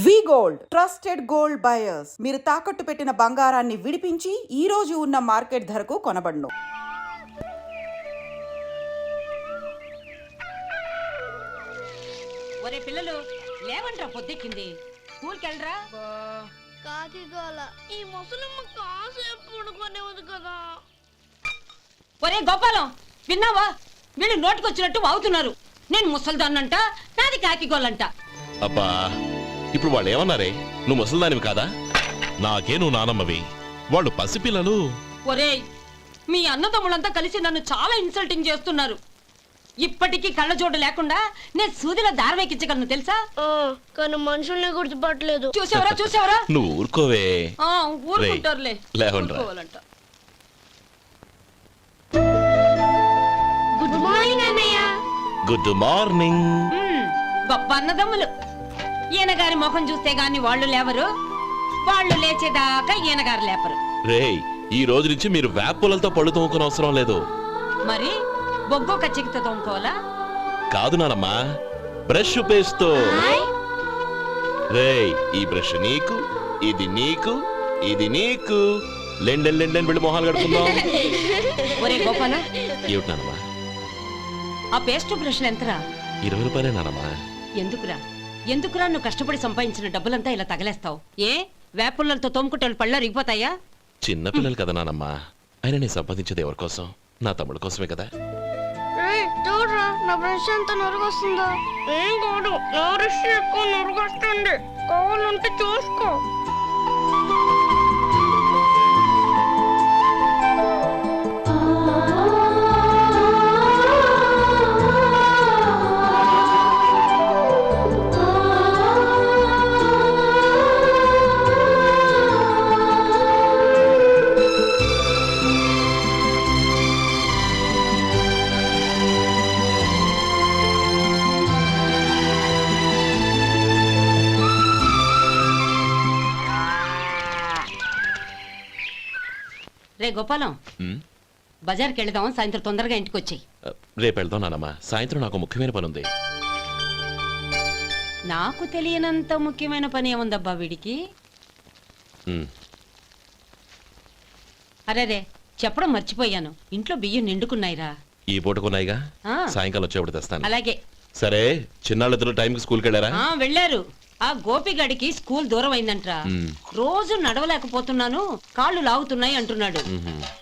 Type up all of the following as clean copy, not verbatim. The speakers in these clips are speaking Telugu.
వి గోల్డ్ ట్రస్టెడ్ గోల్డ్ బయర్స్ మీరు తాకట్టు పెట్టిన బంగారాన్ని విడిపించి ఈ రోజు ఉన్న మార్కెట్ ధరకు కొనబడును. ఒరే పిల్లలు లేవంట్రా, పొద్దెక్కింది. స్కూల్కి వెళ్ళరా. కాకిగోల ఈ ముసలమ్మ కాసేపు పడుకోనేవద్దు కదా. ఒరే గోపాలం, విన్నావా? వీళ్ళు నోటుకొచ్చినట్టు వాగుతున్నారు. నేను ముసల్దాన్నంట, నాది కాకిగోలంట. అబ్బా, ఇప్పుడు వాళ్ళు ఏమన్నారే? నువ్వు ముసల్దానివి కాదా? నాకే నువ్వు నానమ్మవి, వాళ్ళు పసిపిల్లలు. ఒరే, మీ అన్నదమ్ములంతా కలిసి నన్ను చాలా ఇన్సల్టింగ్ చేస్తున్నారు. ఇప్పటికీ కళ్ళజోడు లేకుండా నేను సూదిలో దారం ఎక్కించగలను తెలుసా? కానీ మనుషుల్ని గుర్తుపట్టలేదు. చూసావరా చూసావరా? నువ్వు ఊరుకోవే. ఊరుకుంటారులే. లేవండ్రా. గుడ్ మార్నింగ్ అన్నయ్య. Good morning. గొప్ప అన్నదమ్ములు. ఈయనగారి ముఖం చూస్తే గాని వాళ్ళు లేవరు, వాళ్ళు లేచేదాకా ఈయనగారు లేపరు. రేయ్, ఈ రోజు నుంచి మీరు వేపులతో పళ్ళు తోముకునే అవసరం లేదు. మరి బొగ్గో కచ్చికితో తోముకోవాలా? కాదు నానమ్మా, బ్రష్ పేస్తో. రేయ్, ఈ బ్రష్ నీకు, ఇది నీకు, ఇది నీకు. లెండెన్ లెండెన్ వెళ్ళి మొహాలు కడుకుందాం. ఒరే గోపాల, ఏమిటి నానమ్మా? ఆ పేస్ట్ బ్రష్ ఎంతరా? 20 రూపాయలే నానమ్మా. ఎందుకురా ఎందుకురా నువ్వు కష్టపడి సంపాదించిన డబ్బులంతా ఇలా తగలేస్తావు? ఏ వేపుల్లలతో తోముకుంటే పళ్ళ రిగిపోతాయా? చిన్న పిల్లలు కదా నానమ్మా. అయినా నేను సంపాదించేది ఎవరి కోసం? నా తమ్ముడు కోసమే కదా. చూడరా, నా బ్రష్ ఎంత నొరగొస్తుందో. ఏం కాదు, నా బ్రష్ ఎక్కువ నొరగొస్తుంది. కావాలంటే చూసుకో. రే గోపాలం, బజార్కి వెళదాం. సాయంత్రం తొందరగా ఇంటికి వచ్చాయి. రేపు వెళ్దాం నానమ్మా. సాయంత్రం నాకు ముఖ్యమైన పని ఉంది. నాకు తెలియనంత ముఖ్యమైన పని ఏముందబ్బా వీడికి? అరే చెప్పడం మర్చిపోయాను, ఇంట్లో బియ్యం నిండుకున్నాయిరా. ఈ పూటకున్నాయిగా, సాయంకాలం వచ్చేప్పుడు తెస్తాను. అలాగే. సరే, చిన్నాళ్ళిద్దరు టైంకి స్కూల్కి వెళ్ళారా? వెళ్ళారు. ఆ గోపిగడికి స్కూల్ దూరం అయిందంట్రా. రోజు నడవలేకపోతున్నాను, కాళ్ళు లాగుతున్నాయి అంటున్నాడు.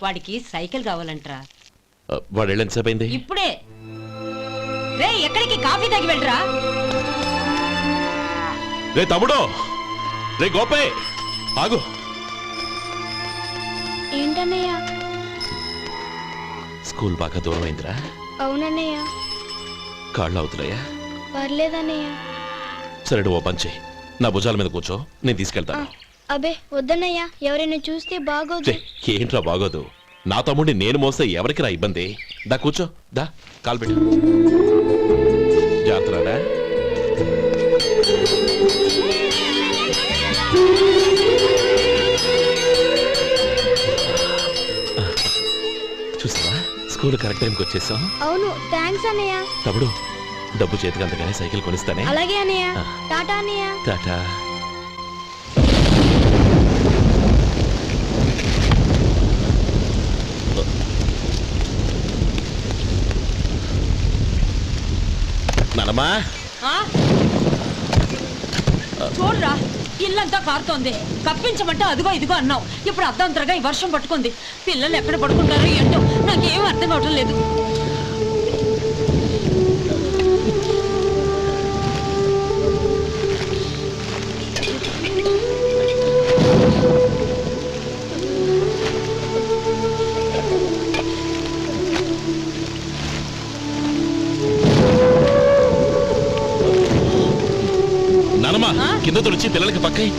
వాడికి సైకిల్ కావాలంట్రా. వాడు వెళ్ళి ఎంతసేపు అయింది? ఇప్పుడే. రే, ఎక్కడికి? కాఫీ తాగి వెళ్ళరా. రే తమ్ముడు, రే గోపే, ఆగు. ఏంటన్నయ్య? స్కూల్ బాగా దూరం అయిందిరా. అవునన్నయ్య. కాళ్ళు అవుతున్నాయా? పర్లేదన్నయ్య. సరే, ఓ పంచే, నా భుజాల మీద కూర్చో, నేను తీసుకెళ్తాను. అబే వద్దన్నయ్య, ఎవరైనా చూస్తే బాగోదు. ఏంట్రా బాగోదు? నా తమ్ముడిని నేను మోస్తే ఎవరికి రా ఇబ్బంది? దా కూర్చో, దా కాలు పెట్టు. జాతరాడా? చూసావా, స్కూల్ కరెక్ట్ టైంకి వచ్చేసాం. అవును, థ్యాంక్స్ అన్నయ్య. తమ్ముడు, డబ్బు చేతికి అంతగానే సైకిల్ కొనిస్తానే. అలాగే అన్నయ్య. టాటా అన్నయ్య. టాటా. నానమ్మా, చూడరా, ఇల్లంతా కారుతోంది. కప్పించమంటే అదిగో ఇదిగో అన్నావు. ఇప్పుడు అర్ధంతరగా ఈ వర్షం పట్టుకుంది. పిల్లలు ఎక్కడ పడుకుంటారో ఏంటో నాకేం అర్థం కావటం లేదు. నానమ్మా, కింద తుడిచి పిల్లలకి పక్కై.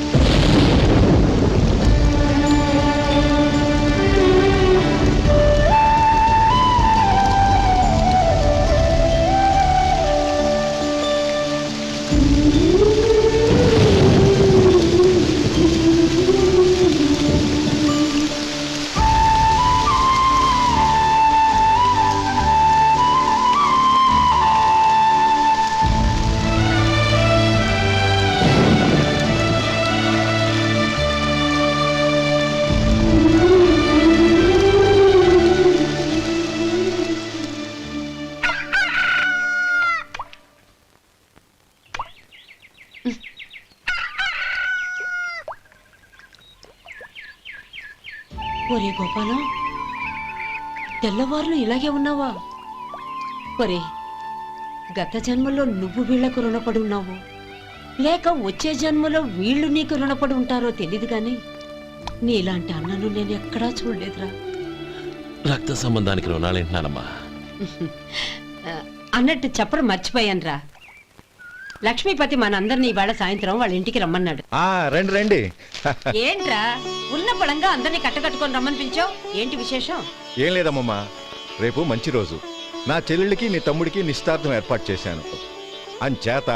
ఒరే గోపాలం, తెల్లవారులు ఇలాగే ఉన్నావా? ఒరే, గత జన్మలో నువ్వు వీళ్లకు రుణపడి ఉన్నావు, లేక వచ్చే జన్మలో వీళ్ళు నీకు రుణపడి ఉంటారో తెలీదు గాని నీలాంటి అన్నను నేను ఎక్కడా చూడలేదురా. రక్త సంబంధానికి రుణాలేంటున్నానమ్మా. అన్నట్టు చెప్పడం మర్చిపోయానురా. లక్ష్మీపతి మనందరినీ ఇవాళ సాయంత్రం వాళ్ళ ఇంటికి రమ్మన్నాడు. రండి రండి. ఏంట్రా ఉన్న పడంగా అందరినీ కట్టకట్టుకొని రమ్మని పిలిచావు? ఏంటి విశేషం? ఏం లేదమ్మమ్మా, రేపు మంచి రోజు. నా చెల్లెళ్ళకి నీ తమ్ముడికి నిశ్చితార్థం ఏర్పాటు చేశాను. అంచేత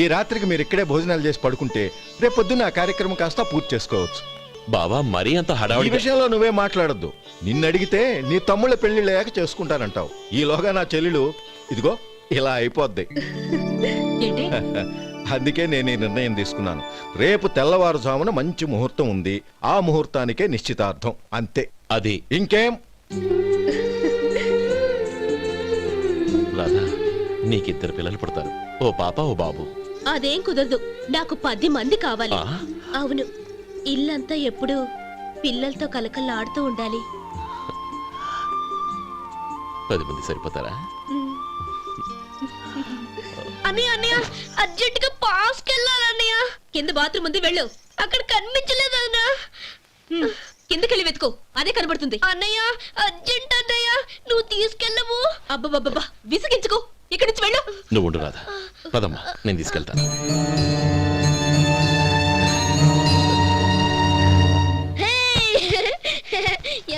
ఈ రాత్రికి మీరు ఇక్కడే భోజనాలు చేసి పడుకుంటే రేపొద్దున ఆ కార్యక్రమం కాస్త పూర్తి చేసుకోవచ్చు. బావా, మరీ అంత ఈ హడావుడి విషయంలో నువ్వే మాట్లాడొద్దు. నిన్ను అడిగితే నీ తమ్ముళ్ళ పెళ్లిళ్ళయ్యాక చేసుకుంటానంటావు. ఈలోగా నా చెల్లెలు ఇదిగో ఇలా అయిపోద్ది. ఏంటి? అందుకే నేను ఈ నిర్ణయం తీసుకున్నాను. రేపు తెల్లవారుజామున మంచి ముహూర్తం ఉంది. ఆ ముహూర్తానికే నిశ్చితార్థం, అంతే. అది ఇంకేం? రాధా, నీకిద్దరు పిల్లలు పుడతారు, ఓ పాప ఓ బాబు. అదేం కుదరదు, నాకు 10 మంది కావాలి. ఆ? అవును, ఇల్లంతా ఎప్పుడు పిల్లలతో కలకల్లాడుతూ ఉండాలి. 10 మంది సరిపోతారా? అన్నయ్య అన్నయ్య, అర్జెంట్ గా పాస్ కెళ్ళాలన్నయ్య. కింద బాత్రూమ్ ఉంది, వెళ్ళు. అక్కడ కనిపించలేదు అన్నా. కిందకెళ్ళి వెతుకో, అదే కనబడుతుంది. అన్నయ్య అర్జెంట్ అన్నయ్య, నువ్వు తీసుకెళ్ళవు. అబ్బబ్బబ్బా, విసిగించుకో, ఇక్కడి నుంచి వెళ్ళు. నువ్వు ఉండు రాధా, పదమ్మా, నేను తీసుకెళ్తాను.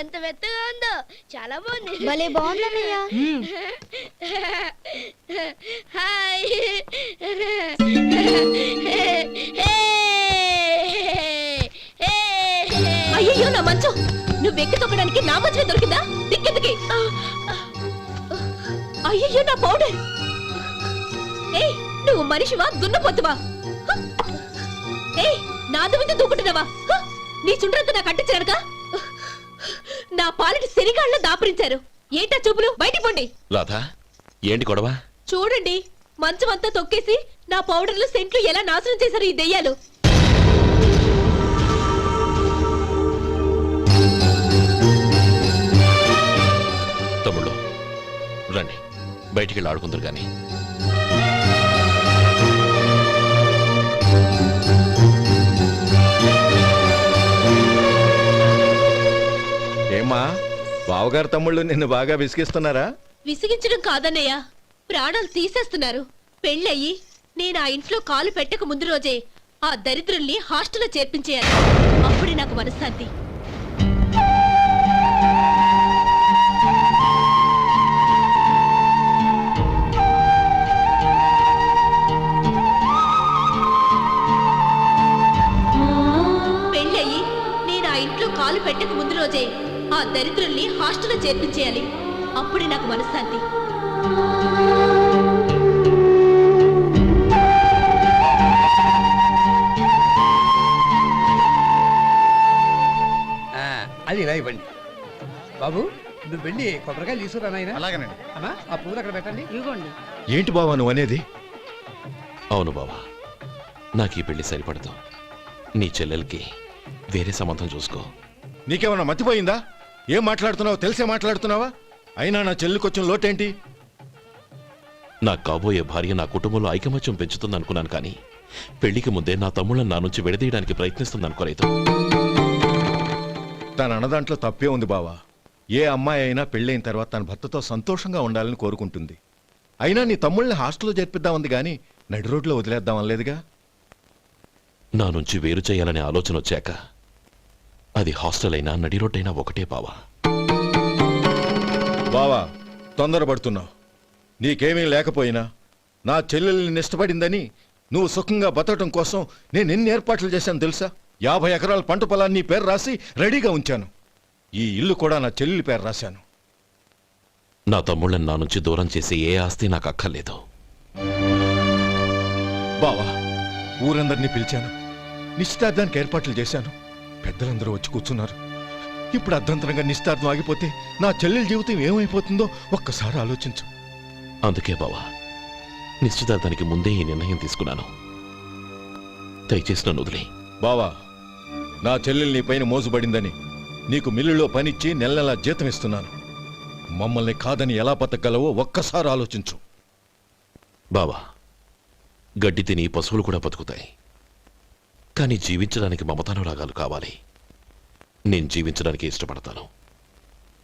ఎంత మెత్తగా ఉందో, చాలా బాగుంది. భలే బాగుంది అన్నయ్య. హాయ్. అయ్యో నా మంచం, నువ్వు ఎక్కి తొక్కడానికి నా మంచమే దొరికిందా? దిక్కెందుకి? అయ్యో నా పౌడర్. ఏయ్, నువ్వు మనిషివా దున్నపోతువా? ఏయ్, నాదు మీద దూకుంటున్నావా? నీ చుండ్రంతా నాకు అంటించారుగా. నా పాలిటి శనిగాళ్ళ దాపురించారు. ఏంటా చూపులు? బయటికి పోండి. రాధా, ఏంటి గొడవ? చూడండి, మంచం అంతా తొక్కేసి నా పౌడర్లు సెంట్లు ఎలా నాశనం చేశారు ఈ దెయ్యాలు. తమ్ముళ్ళు రండి, బయటికి వెళ్ళి ఆడుకుందరు గాని. ఏమ్మా, బావగారు తమ్ముళ్ళు నిన్ను బాగా విసిగిస్తున్నారా? విసిగించడం కాదన్నయ్య, ప్రాణాలు తీసేస్తున్నారు. పెళ్ళయి నేను ఆ ఇంట్లో కాలు పెట్టక ముందు రోజే ఆ దరిద్రుల్ని హాస్టల్లో చేర్పించేయాలి. అప్పుడే నాకు మనశ్శాంతి. పెళ్ళయి నేను ఆ ఇంట్లో కాలు పెట్టక ముందు రోజే ఆ దరిద్రుల్ని హాస్టల్లో చేర్పించేయాలి. అప్పుడే నాకు మనశ్శాంతి. అది ఇలా ఇవ్వండి బాబు. నువ్వు వెళ్ళి కొబ్బరికాయలు తీసుకురా నాయన. అలాగేనండి. అమ్మా, ఆ పూలు అక్కడ పెట్టండి. ఇవ్వండి. ఏంటి బావా నువ్వు అనేది? అవును బావా, నాకు ఈ పెళ్లి సరిపడదు. నీ చెల్లెలకి వేరే సంబంధం చూసుకో. నీకేమన్నా మతిపోయిందా? ఏం మాట్లాడుతున్నావో తెలిసే మాట్లాడుతున్నావా? అయినా నా చెల్లికొచ్చిన లోటేంటి? నా కాబోయే భార్య నా కుటుంబంలో ఐకమత్యం పెంచుతుంది అనుకున్నాను, కానీ పెళ్లికి ముందే నా తమ్ముళ్ళని నా నుంచి విడదీయడానికి ప్రయత్నిస్తుంది అనుకోలేదు. తన అన్నదాంట్లో తప్పే ఉంది బావా. ఏ అమ్మాయి అయినా పెళ్ళైన తర్వాత తన భర్తతో సంతోషంగా ఉండాలని కోరుకుంటుంది. అయినా నీ తమ్ముళ్ళని హాస్టల్లో చేర్పిద్దామంది గాని నడి రోడ్లో వదిలేద్దాం అనలేదుగా. నా నుంచి వేరు చేయాలనే ఆలోచన వచ్చాక అది హాస్టల్ అయినా నడి రోడ్డైనా ఒకటే బావా. బావా, తొందరపడుతున్నావు. నీకేమీ లేకపోయినా నా చెల్లెల్ని ఇష్టపడిందని నువ్వు సుఖంగా బతకడం కోసం నేను ఎన్ని ఏర్పాట్లు చేశాను తెలుసా? 50 ఎకరాల పంట పొలాన్ని నీ పేరు రాసి రెడీగా ఉంచాను. ఈ ఇల్లు కూడా నా చెల్లెలి పేరు రాశాను. నా తమ్ముళ్ళని నా నుంచి దూరం చేసే ఏ ఆస్తి నాకు అక్కర్లేదు. బావా, ఊరందరినీ పిలిచాను. నిశ్చితార్థానికి ఏర్పాట్లు చేశాను. పెద్దలందరూ వచ్చి కూర్చున్నారు. ఇప్పుడు అర్ధంతరంగా నిశ్చితార్థం ఆగిపోతే నా చెల్లెలి జీవితం ఏమైపోతుందో ఒక్కసారి ఆలోచించు. అందుకే బావా, నిశ్చితార్థానికి ముందే ఈ నిర్ణయం తీసుకున్నాను. దయచేసి నన్ను వదిలే. బావా, నా చెల్లెలు నీ పైన మోసుబడిందని నీకు మిల్లులో పనిచ్చి నెల నెలా జీతం ఇస్తున్నాను. మమ్మల్ని కాదని ఎలా బతకగలవో ఒక్కసారి ఆలోచించు. బావా, గడ్డి తిని పశువులు కూడా బతుకుతాయి. కానీ జీవించడానికి మమతానురాగాలు కావాలి. నేను జీవించడానికి ఇష్టపడతాను.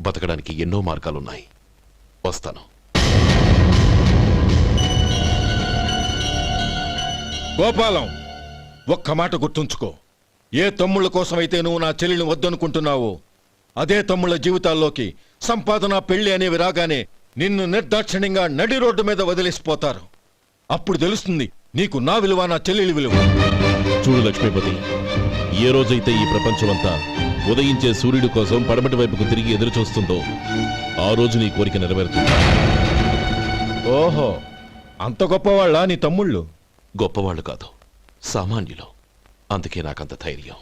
బతకడానికి ఎన్నో మార్గాలున్నాయి. వస్తాను. గోపాలం, ఒక్క మాట గుర్తుంచుకో. ఏ తమ్ముళ్ళ కోసమైతే నువ్వు నా చెల్లిని వద్దనుకుంటున్నావో అదే తమ్ముళ్ళ జీవితాల్లోకి సంపాదన, పెళ్లి అనేవి రాగానే నిన్ను నిర్దాక్షిణ్యంగా నడి రోడ్డు మీద వదిలేసిపోతారు. అప్పుడు తెలుస్తుంది నీకు నా విలువ, నా చెల్లెలి విలువ. చూడు లక్ష్మీపతి, ఏ రోజైతే ఈ ప్రపంచమంతా ఉదయించే సూర్యుడి కోసం పడమటి వైపుకు తిరిగి ఎదురు చూస్తుందో ఆ రోజు నీ కోరిక నెరవేరుతుంది. ఓహో, అంత గొప్పవాళ్ళ నీ తమ్ముళ్ళు? గొప్పవాళ్ళు కాదు, సామాన్యులు. అందుకే నాకంత ధైర్యం.